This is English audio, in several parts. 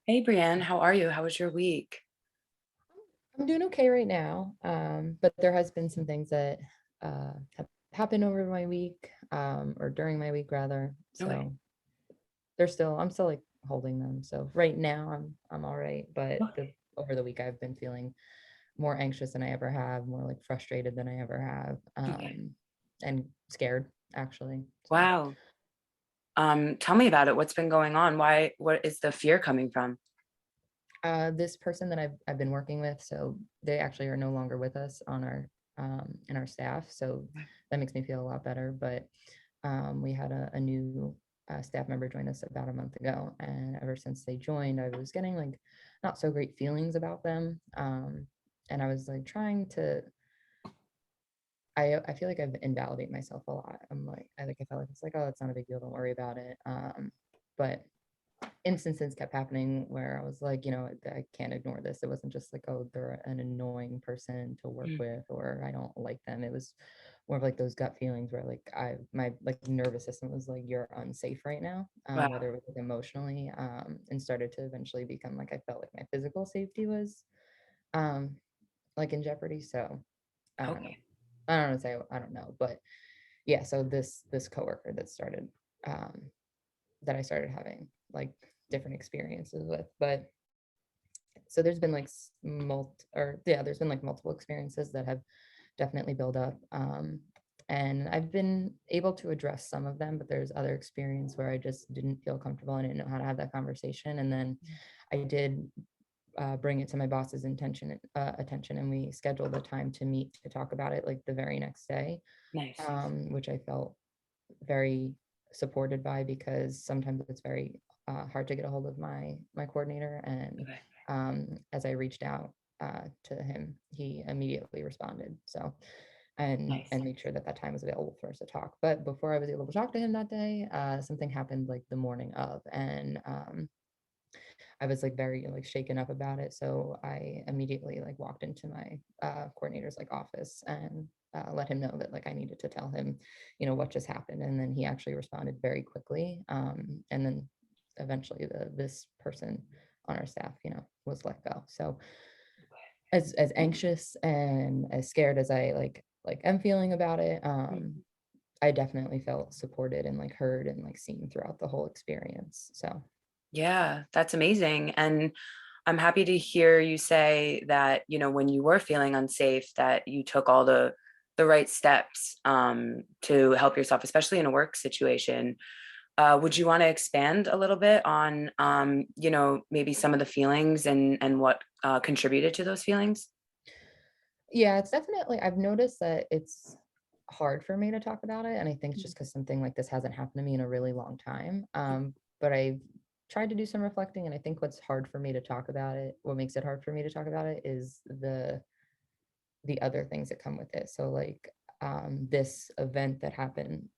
Hey Brienne, how are you? How was your week? I'm doing okay right now, but there has been some things that have happened over my week, or during my week rather. Okay. So I'm still like holding them. So right now I'm all right, but the Okay. over the week I've been feeling more anxious than I ever have, more like frustrated than I ever have, Okay. and scared actually. So. Wow. Tell me about it. What's been going on? What is the fear coming from? This person that I've been working with, so they actually are no longer with us on our in our staff, so that makes me feel a lot better. But we had a new staff member join us about a month ago, and ever since they joined, I was getting like not so great feelings about them, and I was like trying to. I feel like I've invalidated myself a lot. I felt like it's like, oh, it's not a big deal, don't worry about it. But instances kept happening where I was like, I can't ignore this. It wasn't just like, oh, they're an annoying person to work Mm. with or I don't like them. It was more of like those gut feelings where like my like nervous system was like, you're unsafe right now, Wow. whether it was like emotionally, and started to eventually become like I felt like my physical safety was um like in jeopardy. So I don't know. Okay. I don't know to say I don't know, but yeah, so this coworker um that I started having like different experiences with. But so there's been like there's been like multiple experiences that have definitely built up. And I've been able to address some of them, but there's other experience where I just didn't feel comfortable and I didn't know how to have that conversation. And then I did bring it to my boss's attention, and we scheduled a time to meet to talk about it like the very next day, Nice. which I felt very supported by because sometimes it's very hard to get a hold of my coordinator. And Okay. as I reached out to him, he immediately responded. So and Nice. made sure that that time was available for us to talk. But before I was able to talk to him that day, something happened like the morning of, and I was like very like shaken up about it. So I immediately like walked into my coordinator's like office and let him know that like I needed to tell him, what just happened. And then he actually responded very quickly. And then eventually this person on our staff, was let go. So as anxious and as scared as I like am feeling about it, Mhm. I definitely felt supported and like heard and like seen throughout the whole experience. So Yeah, that's amazing. And I'm happy to hear you say that, when you were feeling unsafe, that you took all the right steps to help yourself, especially in a work situation. Would you want to expand a little bit on, maybe some of the feelings and what contributed to those feelings? yeah, it's definitely I've noticed that it's hard for me to talk about it, and I think it's just because something like this hasn't happened to me in a really long time, but I've tried to do some reflecting, and I think what's hard for me to talk about it what makes it hard for me to talk about it is the other things that come with it. So, like, this event that happened,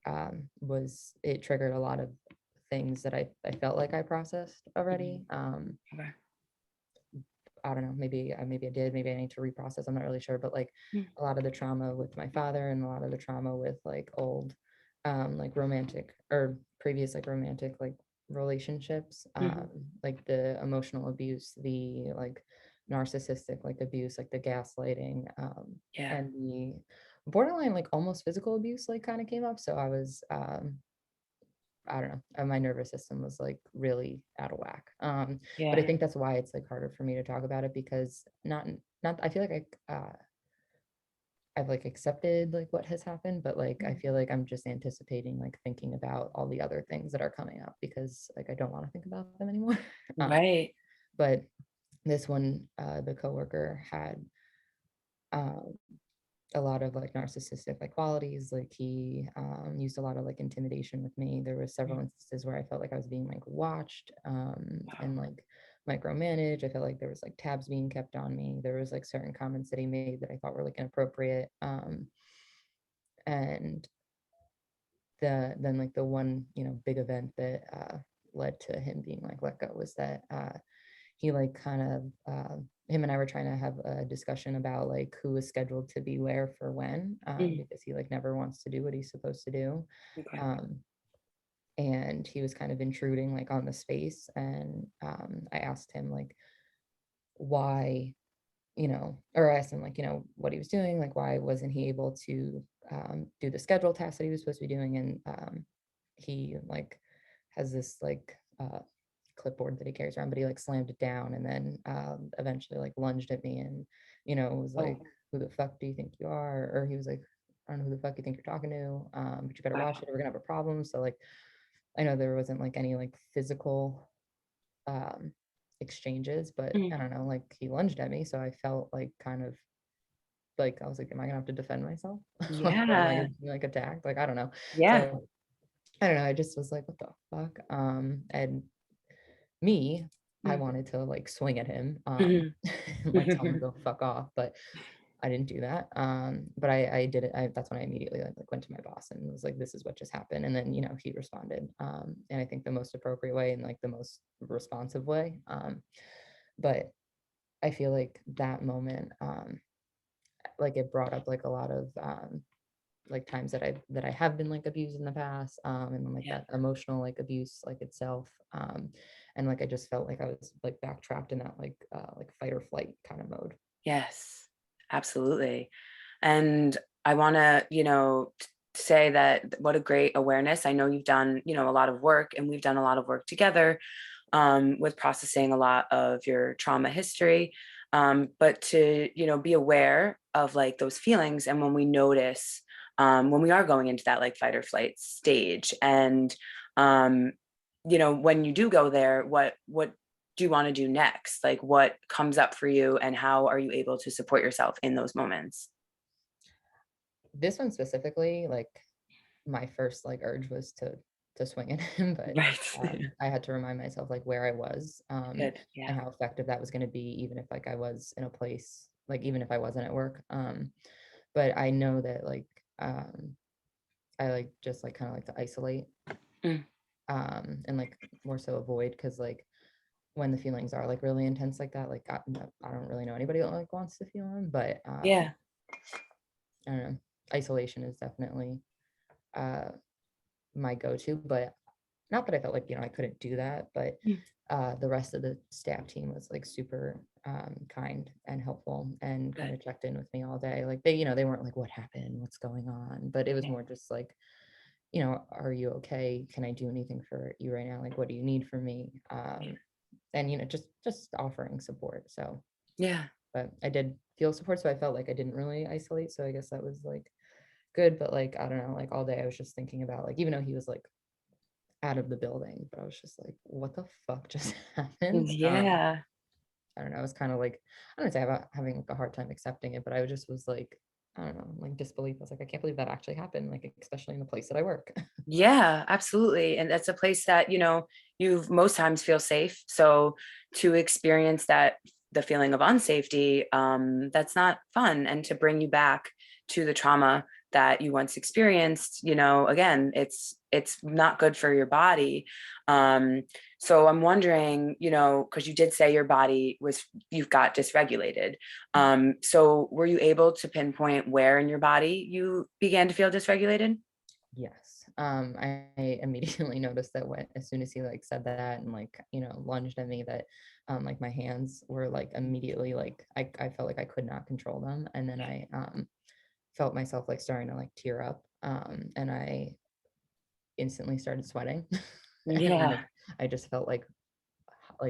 was it triggered a lot of things that I felt like I processed Mhm. already, Okay. I don't know, maybe I did, maybe I need to reprocess, I'm not really sure, but, like, Mm. a lot of the trauma with my father and a lot of the trauma with, like, old, like, romantic or previous, like, romantic, like, relationships, Mhm. like, the emotional abuse, the, like, narcissistic, like, abuse, like, the gaslighting, Yeah. and the borderline, like, almost physical abuse, like, kinda came up, so I was, I don't know, my nervous system was, like, really out of whack, but I Yeah. think that's why it's, like, harder for me to talk about it because not I feel like I've, like, accepted, like, what has happened, but, like, I feel like I'm just anticipating, like, thinking about all the other things that are coming up because, like, I don't wanna think about them anymore, Right. but this one, the coworker had, um a lot of like narcissistic like qualities. Like he used a lot of like intimidation with me. There were several Mm. instances where I felt like I was being like watched, Wow. and like micromanaged. I felt like there was like tabs being kept on me. There was like certain comments that he made that I thought were like inappropriate. And then like the one big event that led to him being like let go was that he like kind of him and I were trying to have a discussion about like who was scheduled to be where for when, Mm. because he like never wants to do what he's supposed to do. Okay. Um, and he was kind of intruding like on the space. And I asked him like why, or I asked him like, what he was doing, like why wasn't he able to do the schedule tasks that he was supposed to be doing. And he like has this like clipboard that he carries around, but he like slammed it down and then eventually like lunged at me and, was like, Oh, who the fuck do you think you are? Or he was like, I don't know who the fuck you think you're talking to, but you better watch wow. it or we're gonna have a problem. So like, I know there wasn't like any like physical um exchanges, but Mm. I don't know, like he lunged at me. So I felt like kind of like I was like, am I gonna have to defend myself? Like, or am I Yeah. gonna be like attacked? Like, I don't know. Yeah. So I don't know. I just was like, what the fuck? And me, I Mm. wanted to like swing at him, Mhm. and like tell him to go fuck off, but I didn't do that. But I did it. That's when I immediately like went to my boss and was like, this is what just happened. And then, he responded. And I think the most appropriate way and like the most responsive way. But I feel like that moment, like it brought up like a lot of like times that I have been like abused in the past, and then like Yeah. that emotional like abuse like itself, and like I just felt like I was like back trapped in that like fight or flight kind of mode. Yes, absolutely. And I want to, say that what a great awareness. I know you've done, a lot of work, and we've done a lot of work together with processing a lot of your trauma history. But to, be aware of like those feelings, and when we notice, when we are going into that like fight or flight stage, and um, when you do go there, what do you want to do next? Like what comes up for you, and how are you able to support yourself in those moments? This one specifically, like my first like urge was to swing at him, but Right. I had to remind myself like where I was, Good. and Yeah. how effective that was going to be, even if like I was in a place, like even if I wasn't at work. But I know that like I like just like kind of like to isolate, Mm. and like more so avoid, because like when the feelings are like really intense like that, like I don't really know anybody that like wants to feel them, but Yeah. I don't know. Isolation is definitely uh my go-to, but not that I felt like, I couldn't do that, but Mm. the rest of the staff team was like super kind and helpful and kind Good. of checked in with me all day. Like they weren't like, what happened? What's going on? But it was Yeah. more just like, are you okay? Can I do anything for you right now? Like, what do you need from me? And just offering support. So, Yeah. but I did feel support, so I felt like I didn't really isolate. So I guess that was like good. But like I don't know, like all day I was just thinking about like even though he was like out of the building, but I was just like, what the fuck just happened? Yeah. I don't know. I was kind of like, I don't know, say about having like a hard time accepting it, but I just was like, I don't know, like disbelief. I was like, I can't believe that actually happened, like especially in the place that I work. Yeah, absolutely. And that's a place that, you most times feel safe. So to experience that, the feeling of unsafety, that's not fun. And to bring you back to the trauma that you once experienced, again, it's not good for your body. Um, so I'm wondering, because you did say your body you've got dysregulated. So were you able to pinpoint where in your body you began to feel dysregulated? Yes. I immediately noticed that when as soon as he like said that and like, lunged at me, that like my hands were like immediately like I felt like I could not control them. And then I felt myself like starting to like tear up. And I instantly started sweating. And Yeah. like I just felt like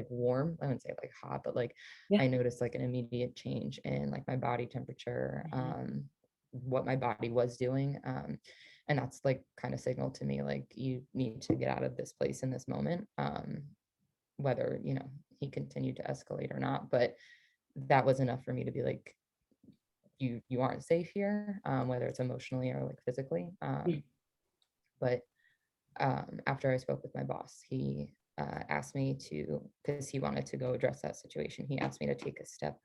warm. I wouldn't say like hot, but like Yeah. I noticed like an immediate change in like my body temperature, Mhm. what my body was doing. And that's like kind of signaled to me like you need to get out of this place in this moment. Whether, he continued to escalate or not. But that was enough for me to be like, you aren't safe here, whether it's emotionally or like physically. Mm. But after I spoke with my boss, he asked me to, because he wanted to go address that situation, he asked me to take a step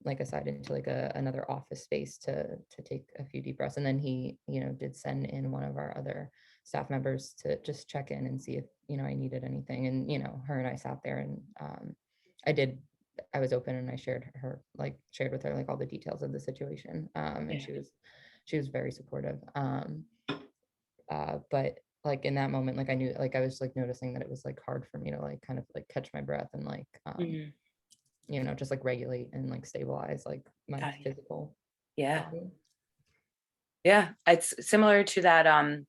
like aside into like another office space to take a few deep breaths. And then he, did send in one of our other staff members to just check in and see if, I needed anything. And, her and I sat there and I did, I was open and I shared with her like all the details of the situation. And Yeah. she was very supportive. But like in that moment, like I knew, like I was like noticing that it was like hard for me to like kind of like catch my breath and like Mhm. just like regulate and like stabilize like my Got you. physical Yeah. body. Yeah. It's similar to that,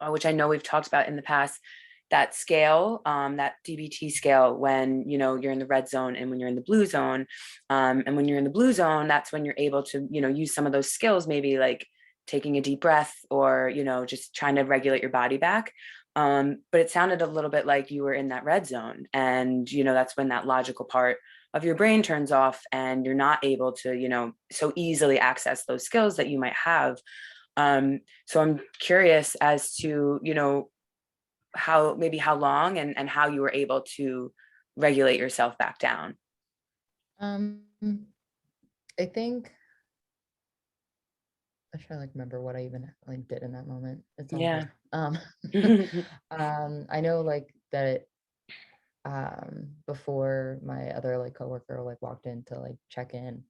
which I know we've talked about in the past, that scale, that DBT scale, when you're in the red zone and when you're in the blue zone. And when you're in the blue zone, that's when you're able to, use some of those skills, maybe like taking a deep breath or, just trying to regulate your body back. But it sounded a little bit like you were in that red zone. And, that's when that logical part of your brain turns off and you're not able to, so easily access those skills that you might have. So I'm curious as to, how long and how you were able to regulate yourself back down. Um, I think I try to like remember what I even like did in that moment. It's all Yeah. good. I know like that before my other like coworker like walked in to like check in,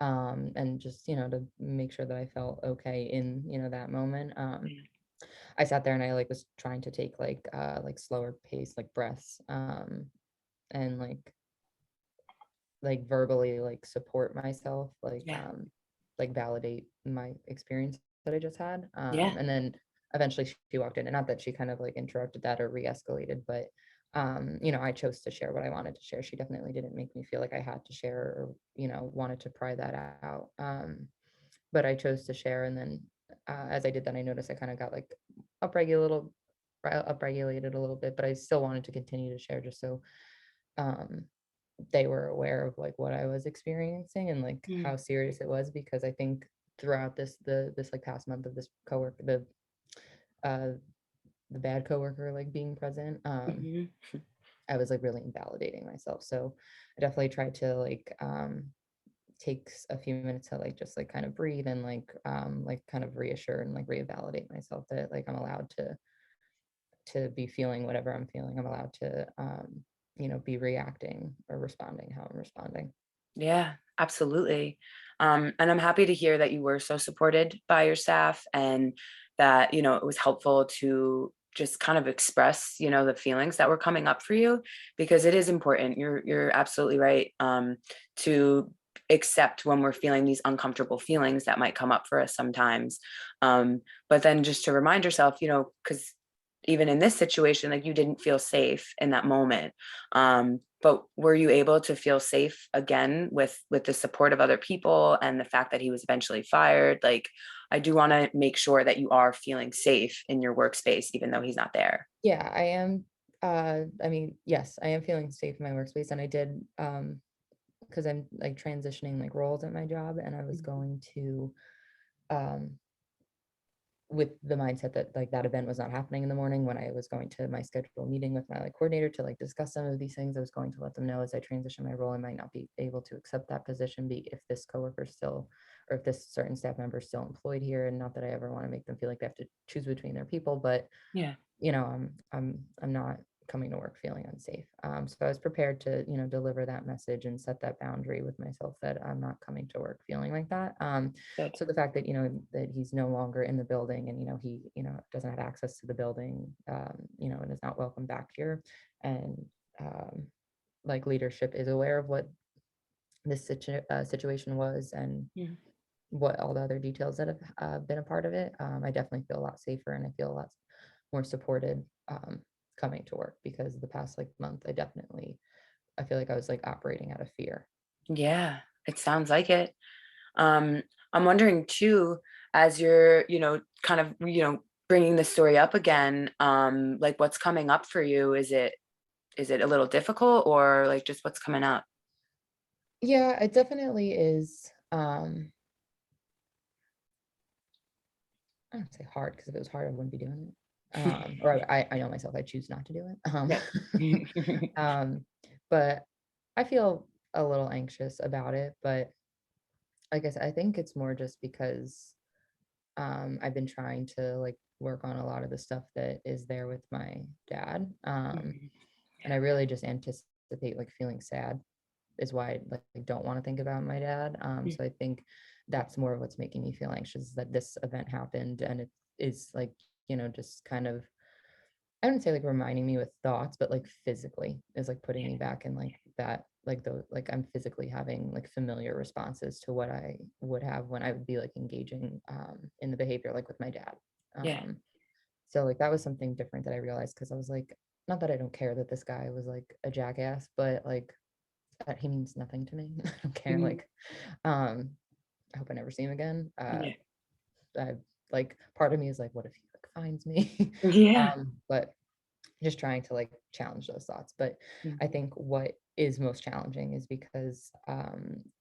and just to make sure that I felt okay in that moment. I sat there and I like was trying to take like slower pace like breaths, and like verbally like support myself, Yeah. like validate my experience that I just had. Yeah. And then eventually she walked in, and not that she kind of like interrupted that or re-escalated, but I chose to share what I wanted to share. She definitely didn't make me feel like I had to share or wanted to pry that out. But I chose to share, and then as I did that, I noticed I kind of got like upregulated, upregulated a little bit, but I still wanted to continue to share just so um, they were aware of like what I was experiencing and like Mm. how serious it was, because I think throughout this like past month of this coworker, uh the bad coworker like being present, Mhm. I was like really invalidating myself. So I definitely tried to like take a few minutes to like just like kind of breathe and like kind of reassure and like revalidate myself that like I'm allowed to be feeling whatever I'm feeling. I'm allowed to be reacting or responding how I'm responding. Yeah, absolutely. And I'm happy to hear that you were so supported by your staff and that, it was helpful to just kind of express, the feelings that were coming up for you, because it is important. You're absolutely right. To accept when we're feeling these uncomfortable feelings that might come up for us sometimes. But then just to remind yourself, because even in this situation, like you didn't feel safe in that moment. But were you able to feel safe again with the support of other people and the fact that he was eventually fired? Like, I do want to make sure that you are feeling safe in your workspace, even though he's not there. Yeah, I am. I mean, yes, I am feeling safe in my workspace, and I did because I'm like transitioning like roles at my job, and I was Mhm. going to um with the mindset that like that event was not happening in the morning. When I was going to my scheduled meeting with my like coordinator to like discuss some of these things, I was going to let them know as I transition my role I might not be able to accept that position, be if this coworker still, or if this certain staff member is still employed here. And not that I ever want to make them feel like they have to choose between their people, but Yeah. I'm not coming to work feeling unsafe. So I was prepared to, deliver that message and set that boundary with myself that I'm not coming to work feeling like that. Good. So the fact that, that he's no longer in the building, and, he, doesn't have access to the building, and is not welcome back here. And um, like leadership is aware of what this situation was, and Mhm. what all the other details that have been a part of it. I definitely feel a lot safer, and I feel a lot more supported coming to work, because the past like month, I feel like I was like operating out of fear. Yeah, it sounds like it. Um, I'm wondering too, as you're, kind of, bringing the story up again, like what's coming up for you? Is it a little difficult or like just what's coming up? Yeah, it definitely is. I don't say hard, because if it was hard, I wouldn't be doing it. Or I know myself, I choose not to do it. Yep. Um, but I feel a little anxious about it. But I guess I think it's more just because I've been trying to like work on a lot of the stuff that is there with my dad. Mhm. And I really just anticipate like feeling sad is why I don't want to think about my dad. Yeah. So I think that's more of what's making me feel anxious, that this event happened, and it is like, just kind of I wouldn't say like reminding me with thoughts, but like physically is like putting Yeah. me back in like that, like the like I'm physically having like familiar responses to what I would have when I would be like engaging in the behavior like with my dad. Yeah. Um so like that was something different that I realized because I was like, not that I don't care that this guy was like a jackass, but like he means nothing to me. I don't care. Mhm. Like um I hope I never see him again. Yeah. I like part of me is like, what if he like finds me? Yeah. But just trying to like challenge those thoughts. But Mm, I think what is most challenging is because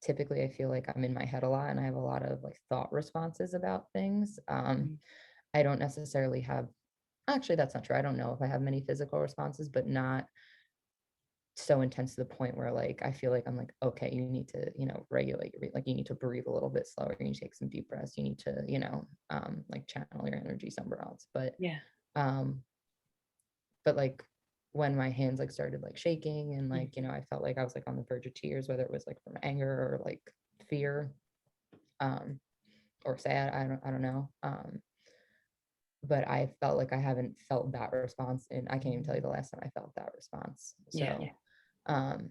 typically I feel like I'm in my head a lot and I have a lot of like thought responses about things. mm, I don't necessarily have, actually, that's not true. I don't know if I have many physical responses, but not so intense to the point where like I feel like I'm like, okay, you need to, regulate like you need to breathe a little bit slower, you need to take some deep breaths, you need to, like channel your energy somewhere else. yeah. Um, but like when my hands like started like shaking and like, Mhm. I felt like I was like on the verge of tears, whether it was like from anger or like fear, um, or sad, I don't know. But I felt like I haven't felt that response and I can't even tell you the last time I felt that response. Yeah. So um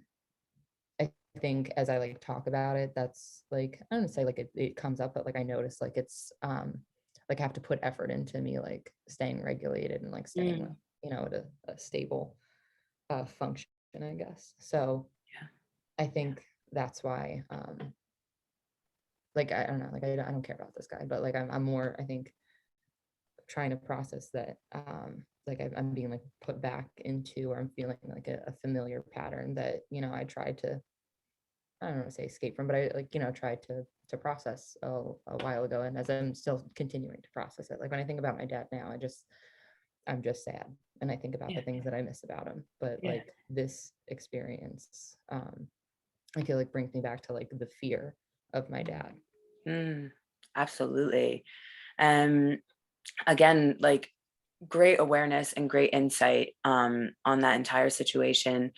I think as I like talk about it, that's like I don't say like it comes up, but like I notice like it's like I have to put effort into me like staying regulated and like staying Mm, at a stable function, I guess. So yeah. I Yeah. think that's why like I don't know, like I don't care about this guy, but like I'm more I think trying to process that like I'm being like put back into or I'm feeling like a familiar pattern that I tried to I don't want to say escape from, but I like, tried to process a while ago. And as I'm still continuing to process it, like when I think about my dad now, I'm just sad. And I think about Yeah. the things that I miss about him. But Yeah. like this experience, I feel like brings me back to like the fear of my dad. Mm, absolutely. Um, again, like great awareness and great insight on that entire situation.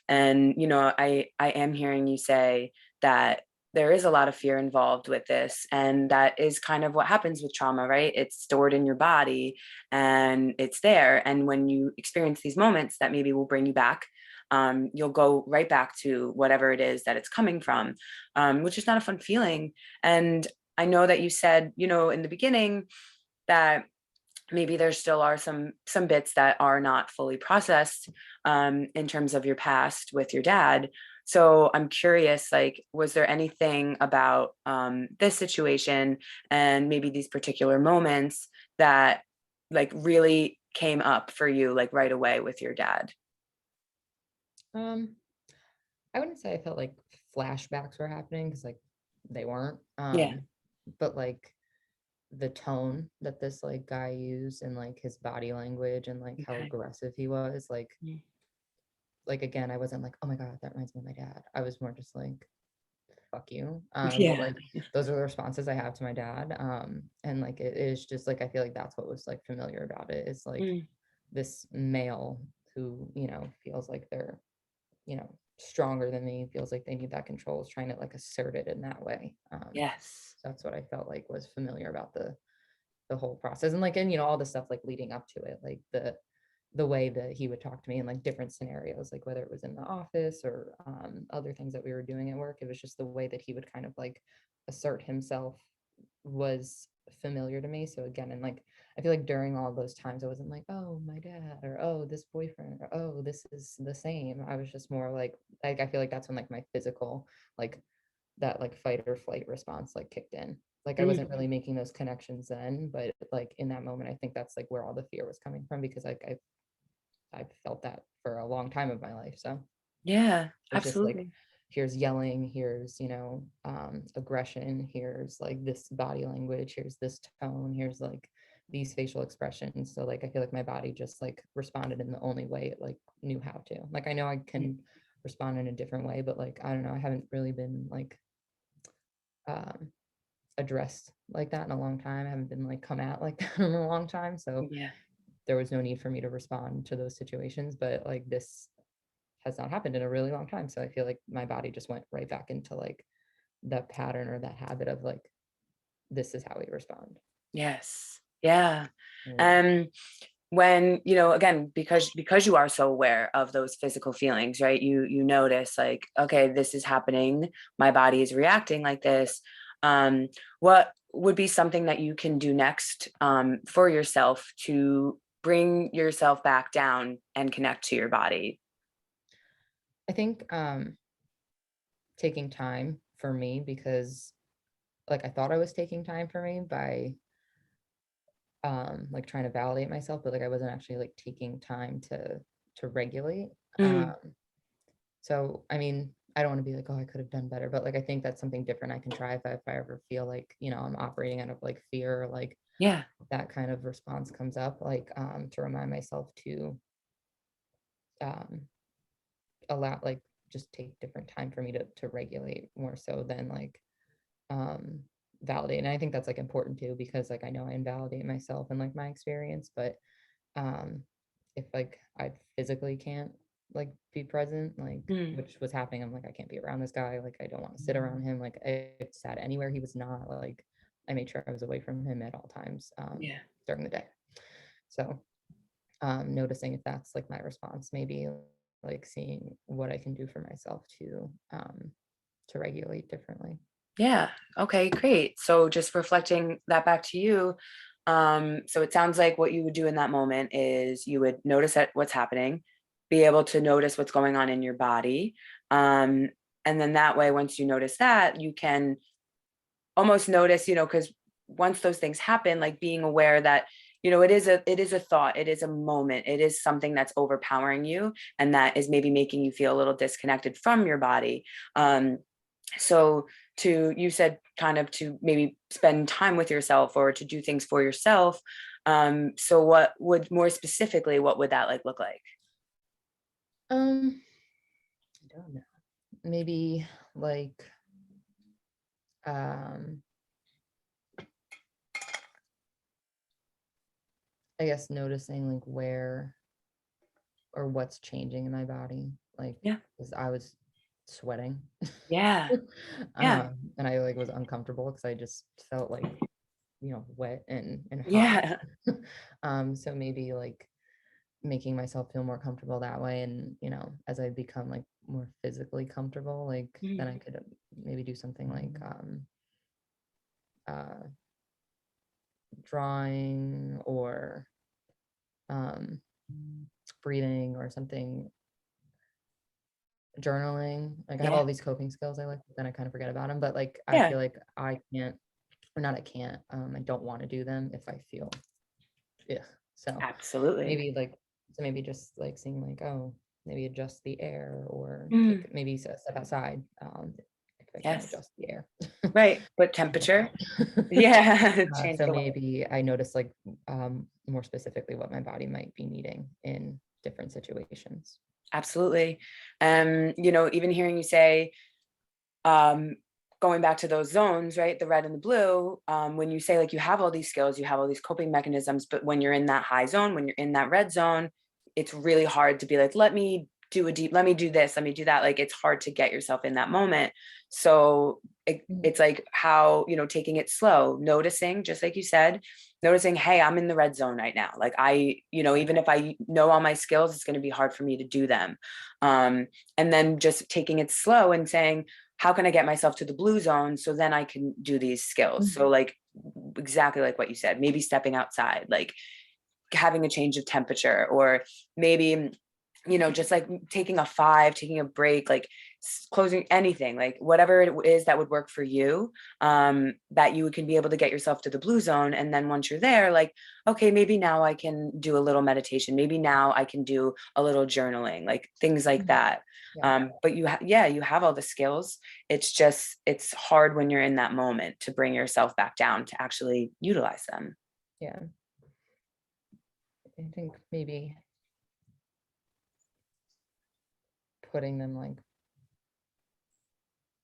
And I am hearing you say that there is a lot of fear involved with this, and that is kind of what happens with trauma, right? It's stored in your body and it's there, and when you experience these moments that maybe will bring you back, you'll go right back to whatever it is that it's coming from, which is not a fun feeling. And I know that you said, in the beginning, that maybe there still are some bits that are not fully processed in terms of your past with your dad. So I'm curious, like, was there anything about this situation and maybe these particular moments that like really came up for you like right away with your dad? Um, I wouldn't say I felt like flashbacks were happening because like they weren't. Yeah. But like the tone that this like guy used and like his body language and like how Okay. aggressive he was, Mm. like again, I wasn't like, oh my God, that reminds me of my dad. I was more just like, fuck you. But Yeah. like those are the responses I have to my dad. And like it is just like I feel like that's what was like familiar about it is like Mm. this male who, feels like they're, stronger than me, feels like they need that control, is trying to like assert it in that way. Yes. So that's what I felt like was familiar about the whole process and like and all the stuff like leading up to it, like the way that he would talk to me in like different scenarios, like whether it was in the office or other things that we were doing at work. It was just the way that he would kind of like assert himself was familiar to me. So again, and like I feel like during all those times, I wasn't like, oh, my dad, or oh, this boyfriend, or oh, this is the same. I was just more like I feel like that's when like my physical like that like fight or flight response like kicked in. Like I wasn't Mm. really making those connections then, but like in that moment, I think that's like where all the fear was coming from because like I've felt that for a long time of my life. So Yeah, it's just like absolutely. here's yelling, here's aggression, here's like this body language, here's this tone, here's like these facial expressions. So like I feel like my body just like responded in the only way it like knew how to. Like I know I Mm. can respond in a different way, but like I don't know, I haven't really been like um addressed like that in a long time. I haven't been like come at like that in a long time. So Yeah. there was no need for me to respond to those situations. But like this has not happened in a really long time. So I feel like my body just went right back into like that pattern or that habit of like, this is how we respond. Yes. Yeah. Yeah. Um, when, again, because you are so aware of those physical feelings, right? You notice like, okay, this is happening, my body is reacting like this. What would be something that you can do next, for yourself to bring yourself back down and connect to your body? I think taking time for me, because like I thought I was taking time for me by like trying to validate myself, but like I wasn't actually like taking time to regulate. Mm, Um so I mean, I don't want to be like, oh, I could have done better, but like I think that's something different I can try if I ever feel like, I'm operating out of like fear, or like yeah. that kind of response comes up, like to remind myself to um allow, like, just take different time for me to regulate more so than like um validate. And I think that's like important too, because like I know I invalidate myself and like my experience, but um if like I physically can't like be present, like, Mm, which was happening, I'm like, I can't be around this guy, like I don't want to sit around him, like I sat anywhere he was not, like I made sure I was away from him at all times yeah. during the day. So noticing if that's like my response, maybe like seeing what I can do for myself to regulate differently. Yeah. Okay, great. So just reflecting that back to you. So it sounds like what you would do in that moment is you would notice that what's happening, be able to notice what's going on in your body. Um, and then that way, once you notice that, you can almost notice, because once those things happen, like being aware that, it is a thought, it is a moment, it is something that's overpowering you and that is maybe making you feel a little disconnected from your body. So you said kind of to maybe spend time with yourself or to do things for yourself. So what would that like look like? um I don't know, maybe like um I guess noticing like where or what's changing in my body, like Yeah. because I was sweating Yeah. Yeah. and I like was uncomfortable because I just felt like, wet and hot. Yeah. So maybe like making myself feel more comfortable that way, and as I become like more physically comfortable, like then Mm, I could maybe do something like uh drawing, or um breathing, or something, journaling. Like I have yeah. all these coping skills I like, but then I kind of forget about them, but like I Yeah. feel like I can't, or not I can't, I don't want to do them if I feel, yeah. So Absolutely. maybe like, so maybe just like seeing like, oh, maybe adjust the air, or Mm, take maybe step outside, if I can't yes. adjust the air. Right. But temperature. Yeah. Change So the weather. maybe I notice like more specifically what my body might be needing in different situations. Absolutely. Even hearing you say, um, going back to those zones, right? The red and the blue, when you say like you have all these skills, you have all these coping mechanisms, but when you're in that high zone, when you're in that red zone, it's really hard to be like, let me do this, let me do that. Like it's hard to get yourself in that moment. So Mhm. it's like how, taking it slow, noticing, just like you said, noticing, hey, I'm in the red zone right now. Like even if I know all my skills, it's going to be hard for me to do them. And then just taking it slow and saying, how can I get myself to the blue zone so then I can do these skills? So Mhm. like exactly like what you said, maybe stepping outside, like having a change of temperature, or maybe just like taking a break, like closing anything, like whatever it is that would work for you, that you can be able to get yourself to the blue zone. And then once you're there, like, okay, maybe now I can do a little meditation. Maybe now I can do a little journaling, like things like Mhm. that. Yeah. But yeah, you have all the skills. It's hard when you're in that moment to bring yourself back down to actually utilize them. Yeah. I think maybe putting them like,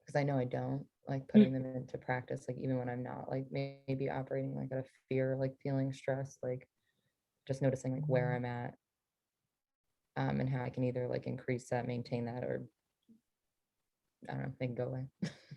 because I know I don't like putting them into practice, like even when I'm not like maybe operating like out of fear, like feeling stressed, like just noticing like where I'm at, and how I can either like increase that, maintain that, or I don't know, make it go away.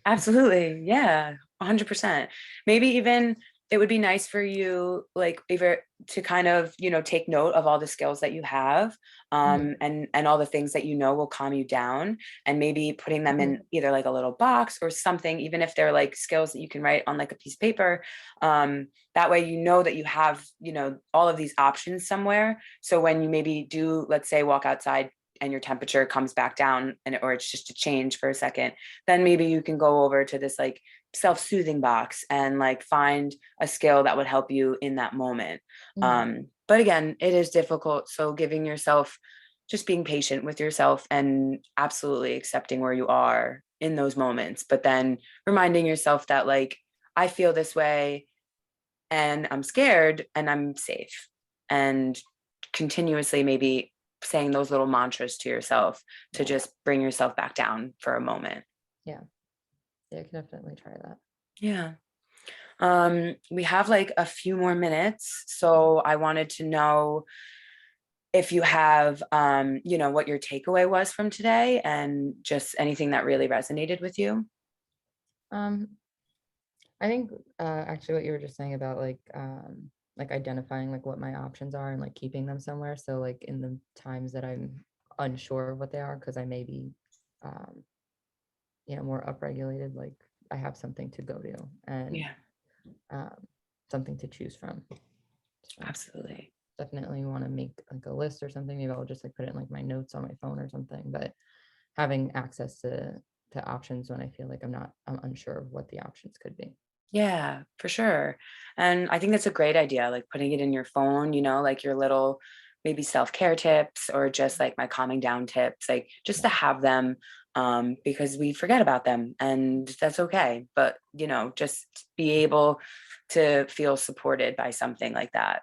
Absolutely. Yeah. 100%. Maybe even it would be nice for you, like, either to kind of, take note of all the skills that you have, Mhm, and all the things that will calm you down, and maybe putting them in mhm, either like a little box or something, even if they're like skills that you can write on like a piece of paper. That way, that you have, all of these options somewhere. So when you maybe do, let's say, walk outside and your temperature comes back down, or it's just a change for a second, then maybe you can go over to this like self-soothing box and like find a skill that would help you in that moment. mhm. But again, it is difficult. So giving yourself, just being patient with yourself and absolutely accepting where you are in those moments, but then reminding yourself that, like, I feel this way and I'm scared and I'm safe. And continuously maybe saying those little mantras to yourself to Yeah, just bring yourself back down for a moment. yeah, yeah, I can definitely try that. Yeah. We have like a few more minutes, so I wanted to know if you have, what your takeaway was from today and just anything that really resonated with you. Um, I think actually what you were just saying about like identifying like what my options are and like keeping them somewhere. So like in the times that I'm unsure of what they are, because I may be um, more upregulated, like I have something to go to and Yeah, um, something to choose from. So absolutely. definitely want to make like a list or something. Maybe I'll just like put it in like my notes on my phone or something. But having access to options when I feel like I'm unsure of what the options could be. Yeah, for sure. And I think that's a great idea, like putting it in your phone, like your little maybe self-care tips or just like my calming down tips, like just to Yeah, have them, because we forget about them and that's okay. But, just be able to feel supported by something like that.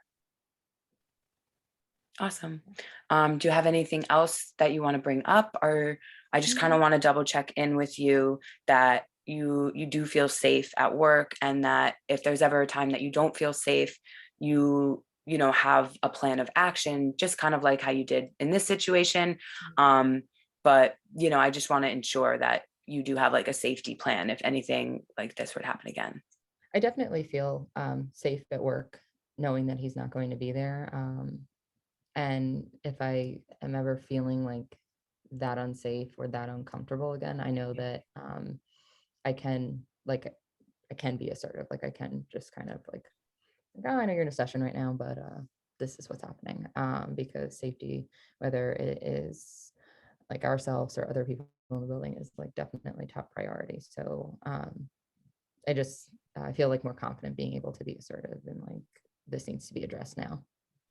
Awesome. Do you have anything else that you want to bring up, or I just kind of Mhm. want to double check in with you that you do feel safe at work, and that if there's ever a time that you don't feel safe, have a plan of action, just kind of like how you did in this situation. Um, but I just want to ensure that you do have like a safety plan if anything like this would happen again. I definitely feel safe at work knowing that he's not going to be there. And if I am ever feeling like that unsafe or that uncomfortable again, I know that I can like I can be assertive. Like I can just kind of like, oh, I know you're in a session right now, but this is what's happening. Because safety, whether it is like ourselves or other people in the building, is like definitely top priority. So I just I feel like more confident being able to be assertive and like this needs to be addressed now.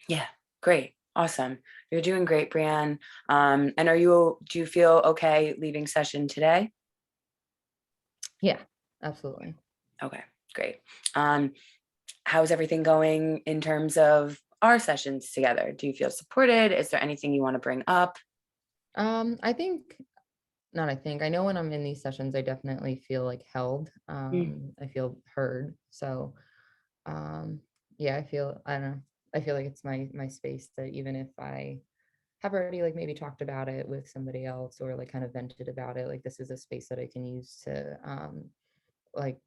Yeah, great. Awesome. You're doing great, Brianne. And do you feel okay leaving session today? Yeah, absolutely. Okay, great. Um, how's everything going in terms of our sessions together? Do you feel supported? Is there anything you want to bring up? I think not. I think I know when I'm in these sessions, I definitely feel like held. Mm, I feel heard. So yeah, I don't know. I feel like it's my space that even if I have already like maybe talked about it with somebody else or like kind of vented about it, like this is a space that I can use to like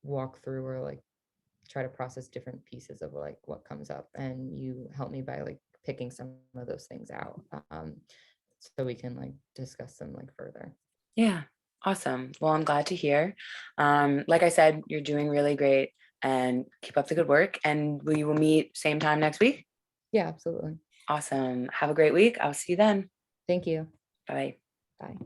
walk through or like try to process different pieces of like what comes up, and you help me by like picking some of those things out, so we can like discuss them like further. yeah, awesome. Well, I'm glad to hear. Like I said, you're doing really great and keep up the good work. And we will meet same time next week. Yeah, absolutely. Awesome. Have a great week. I'll see you then. Thank you. Bye. Bye.